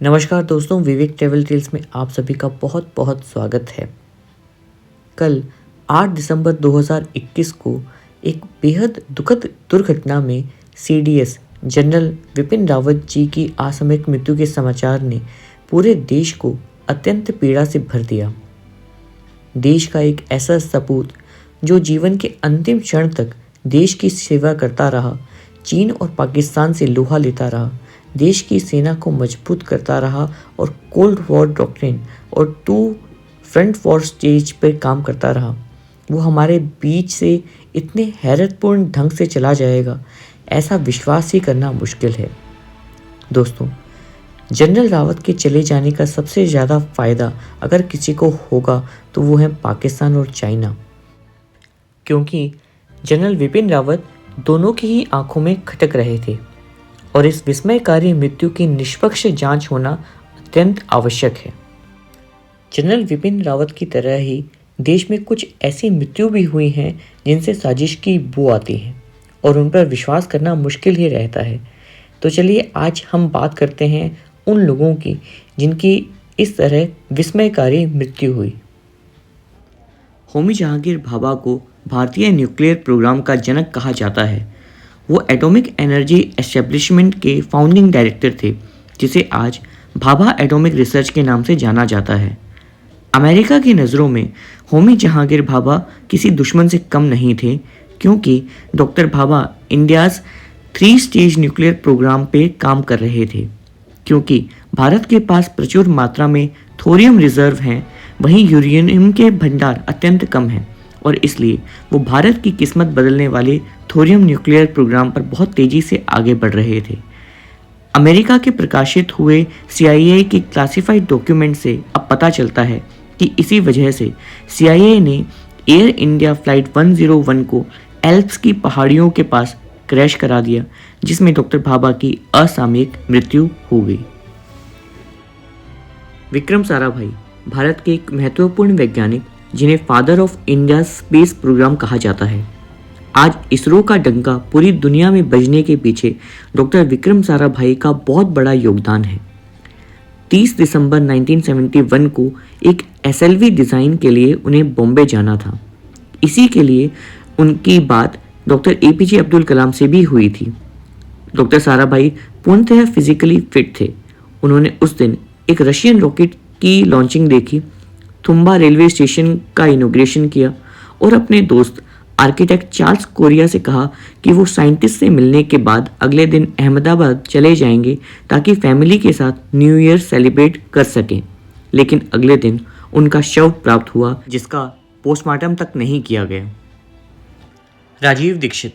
नमस्कार दोस्तों, विवेक travel tales में आप सभी का बहुत बहुत स्वागत है। कल 8 दिसंबर 2021 को एक बेहद दुखद दुर्घटना में सीडीएस जनरल विपिन रावत जी की असामयिक मृत्यु के समाचार ने पूरे देश को अत्यंत पीड़ा से भर दिया। देश का एक ऐसा सपूत जो जीवन के अंतिम क्षण तक देश की सेवा करता रहा, चीन और पाकिस्तान से लोहा लेता रहा, देश की सेना को मजबूत करता रहा और कोल्ड वॉर डॉक्ट्रिन और टू फ्रंट वॉर स्टेज पर काम करता रहा, वो हमारे बीच से इतने हैरतपूर्ण ढंग से चला जाएगा, ऐसा विश्वास ही करना मुश्किल है। दोस्तों, जनरल रावत के चले जाने का सबसे ज़्यादा फ़ायदा अगर किसी को होगा तो वो है पाकिस्तान और चाइना, क्योंकि जनरल विपिन रावत दोनों की ही आंखों में खटक रहे थे और इस विस्मयकारी मृत्यु की निष्पक्ष जांच होना अत्यंत आवश्यक है। जनरल विपिन रावत की तरह ही देश में कुछ ऐसी मृत्यु भी हुई हैं जिनसे साजिश की बू आती है और उन पर विश्वास करना मुश्किल ही रहता है। तो चलिए आज हम बात करते हैं उन लोगों की जिनकी इस तरह विस्मयकारी मृत्यु हुई। होमी जहांगीर भाभा को भारतीय न्यूक्लियर प्रोग्राम का जनक कहा जाता है। वो एटॉमिक एनर्जी एस्टेब्लिशमेंट के फाउंडिंग डायरेक्टर थे, जिसे आज भाभा एटॉमिक रिसर्च के नाम से जाना जाता है। अमेरिका की नज़रों में होमी जहांगीर भाभा किसी दुश्मन से कम नहीं थे, क्योंकि doctor Bhabha India's 3 stage nuclear programme पे काम कर रहे थे। क्योंकि भारत के पास प्रचुर मात्रा में थोरियम रिजर्व हैं, वहीं यूरेनियम के भंडार अत्यंत कम हैं और इसलिए वो भारत की किस्मत बदलने वाले थोरियम न्यूक्लियर प्रोग्राम पर बहुत तेज़ी से आगे बढ़ रहे थे। अमेरिका के प्रकाशित हुए CIA के क्लासिफाइड डॉक्यूमेंट से अब पता चलता है कि इसी वजह से CIA ने एयर इंडिया फ्लाइट 101 को एल्प्स की पहाड़ियों के पास क्रैश करा दिया, जिसमें डॉक्टर भाभा की असामयिक मृत्यु हो गई। विक्रम साराभाई भारत के एक महत्वपूर्ण वैज्ञानिक, जिन्हें father of India space programme कहा जाता है। आज इसरो का डंका पूरी दुनिया में बजने के पीछे डॉक्टर विक्रम साराभाई का बहुत बड़ा योगदान है। 30 दिसंबर 1971 को एक SLV डिज़ाइन के लिए उन्हें बॉम्बे जाना था। इसी के लिए उनकी बात डॉक्टर APJ अब्दुल कलाम से भी हुई थी। डॉक्टर साराभाई पूर्णतः फिजिकली फिट थे। उन्होंने उस दिन एक रशियन रॉकेट की लॉन्चिंग देखी, तुम्बा रेलवे स्टेशन का इनॉग्रेशन किया और अपने दोस्त आर्किटेक्ट चार्ल्स कोरिया से कहा कि वो साइंटिस्ट से मिलने के बाद अगले दिन अहमदाबाद चले जाएंगे ताकि फैमिली के साथ न्यू ईयर सेलिब्रेट कर सकें। लेकिन अगले दिन उनका शव प्राप्त हुआ, जिसका पोस्टमार्टम तक नहीं किया गया। राजीव दीक्षित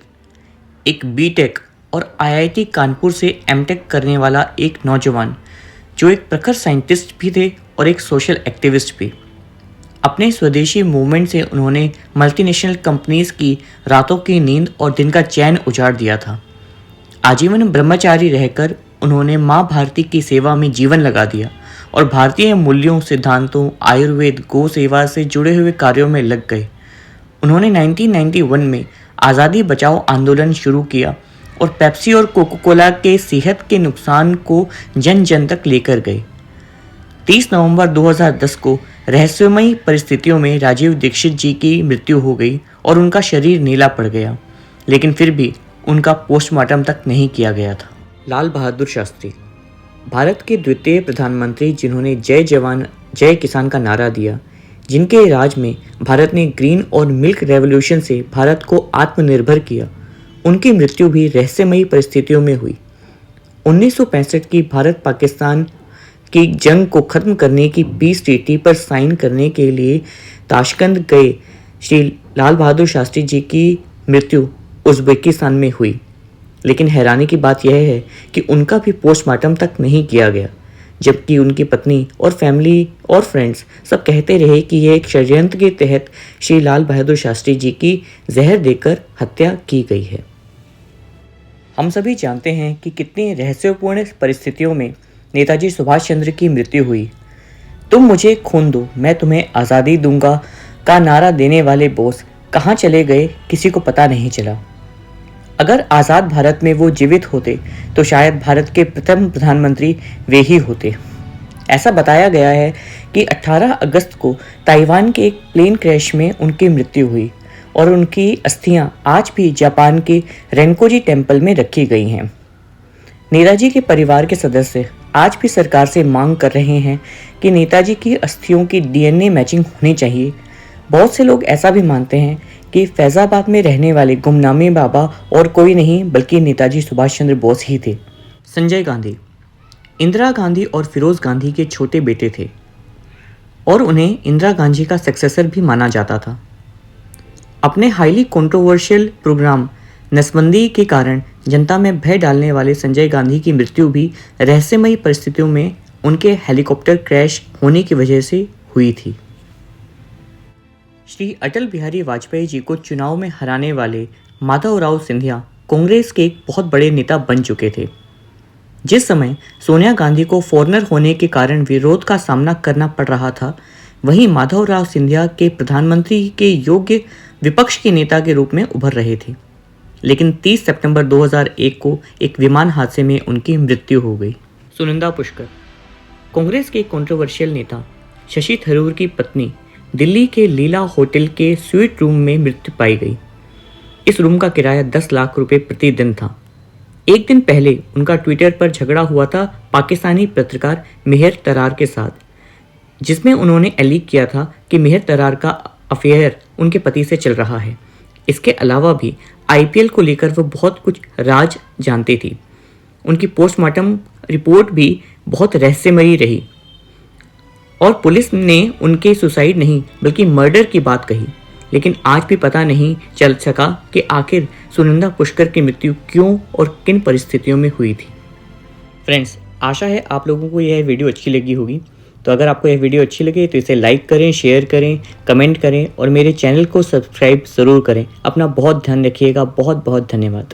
एक BTech और IIT कानपुर से MTech करने वाला एक नौजवान, जो एक प्रखर साइंटिस्ट भी थे और एक सोशल एक्टिविस्ट भी। अपने स्वदेशी मूवमेंट से उन्होंने मल्टीनेशनल कंपनीज की रातों की नींद और दिन का चैन उजाड़ दिया था। आजीवन ब्रह्मचारी रहकर उन्होंने माँ भारती की सेवा में जीवन लगा दिया और भारतीय मूल्यों, सिद्धांतों, आयुर्वेद, गौ सेवा से जुड़े हुए कार्यों में लग गए। उन्होंने 1991 में आज़ादी बचाओ आंदोलन शुरू किया और पेप्सी और कोका कोला के सेहत के नुकसान को जन जन तक लेकर गए। 30 नवंबर 2010 को रहस्यमयी परिस्थितियों में राजीव दीक्षित जी की मृत्यु हो गई और उनका शरीर नीला पड़ गया, लेकिन फिर भी उनका पोस्टमार्टम तक नहीं किया गया था। लाल बहादुर शास्त्री भारत के द्वितीय प्रधानमंत्री, जिन्होंने जय जवान जय किसान का नारा दिया, जिनके राज में भारत ने ग्रीन और मिल्क रेवोल्यूशन से भारत को आत्मनिर्भर किया, उनकी मृत्यु भी रहस्यमयी परिस्थितियों में हुई। 1965 की भारत पाकिस्तान की जंग को ख़त्म करने की पीस ट्रीटी पर साइन करने के लिए ताशकंद गए श्री लाल बहादुर शास्त्री जी की मृत्यु उज़्बेकिस्तान में हुई। लेकिन हैरानी की बात यह है कि उनका भी पोस्टमार्टम तक नहीं किया गया, जबकि उनकी पत्नी और फैमिली और फ्रेंड्स सब कहते रहे कि यह एक षड्यंत्र के तहत श्री लाल बहादुर शास्त्री जी की जहर देकर हत्या की गई है। हम सभी जानते हैं कि कितनी रहस्यपूर्ण परिस्थितियों में नेताजी सुभाष चंद्र की मृत्यु हुई। तुम मुझे खून दो, मैं तुम्हें आज़ादी दूंगा का नारा देने वाले बोस कहाँ चले गए, किसी को पता नहीं चला। अगर आज़ाद भारत में वो जीवित होते तो शायद भारत के प्रथम प्रधानमंत्री वे ही होते। ऐसा बताया गया है कि 18 अगस्त को ताइवान के एक प्लेन क्रैश में उनकी मृत्यु हुई और उनकी अस्थियां आज भी जापान के रेनकोजी टेम्पल में रखी गई हैं। नेताजी के परिवार के सदस्य आज भी सरकार से मांग कर रहे हैं कि नेताजी की अस्थियों की डीएनए मैचिंग होनी चाहिए। बहुत से लोग ऐसा भी मानते हैं कि फैजाबाद में रहने वाले गुमनामी बाबा और कोई नहीं बल्कि नेताजी सुभाष चंद्र बोस ही थे। संजय गांधी इंदिरा गांधी और फिरोज गांधी के छोटे बेटे थे और उन्हें इंदिरा गांधी का सक्सेसर भी माना जाता था। अपने हाईली कंट्रोवर्शियल प्रोग्राम नसबंदी के कारण जनता में भय डालने वाले संजय गांधी की मृत्यु भी रहस्यमयी परिस्थितियों में उनके हेलीकॉप्टर क्रैश होने की वजह से हुई थी। श्री अटल बिहारी वाजपेयी जी को चुनाव में हराने वाले माधवराव सिंधिया कांग्रेस के एक बहुत बड़े नेता बन चुके थे। जिस समय सोनिया गांधी को फॉरेनर होने के कारण विरोध का सामना करना पड़ रहा था, वहीं माधवराव सिंधिया के प्रधानमंत्री के योग्य विपक्ष के नेता के रूप में उभर रहे थे। लेकिन 30 सितंबर 2001 को एक विमान हादसे में उनकी मृत्यु हो गई। सुनंदा पुष्कर कांग्रेस के कंट्रोवर्शियल नेता शशि थरूर की पत्नी दिल्ली के लीला होटल के स्वीट रूम में मृत्यु पाई गई। इस रूम का किराया 10 लाख रुपए प्रतिदिन था। एक दिन पहले उनका ट्विटर पर झगड़ा हुआ था पाकिस्तानी पत्रकार मेहर तरार के साथ, जिसमें उन्होंने एलीक किया था कि मेहर तरार का अफेयर उनके पति से चल रहा है। इसके अलावा भी आईपीएल को लेकर वो बहुत कुछ राज जानती थी। उनकी पोस्टमार्टम रिपोर्ट भी बहुत रहस्यमयी रही और पुलिस ने उनके सुसाइड नहीं बल्कि मर्डर की बात कही। लेकिन आज भी पता नहीं चल सका कि आखिर सुनंदा पुष्कर की मृत्यु क्यों और किन परिस्थितियों में हुई थी। फ्रेंड्स, आशा है आप लोगों को यह वीडियो अच्छी लगी होगी। तो अगर आपको यह वीडियो अच्छी लगे तो इसे लाइक करें, शेयर करें, कमेंट करें और मेरे चैनल को सब्सक्राइब ज़रूर करें। अपना बहुत ध्यान रखिएगा। बहुत बहुत धन्यवाद।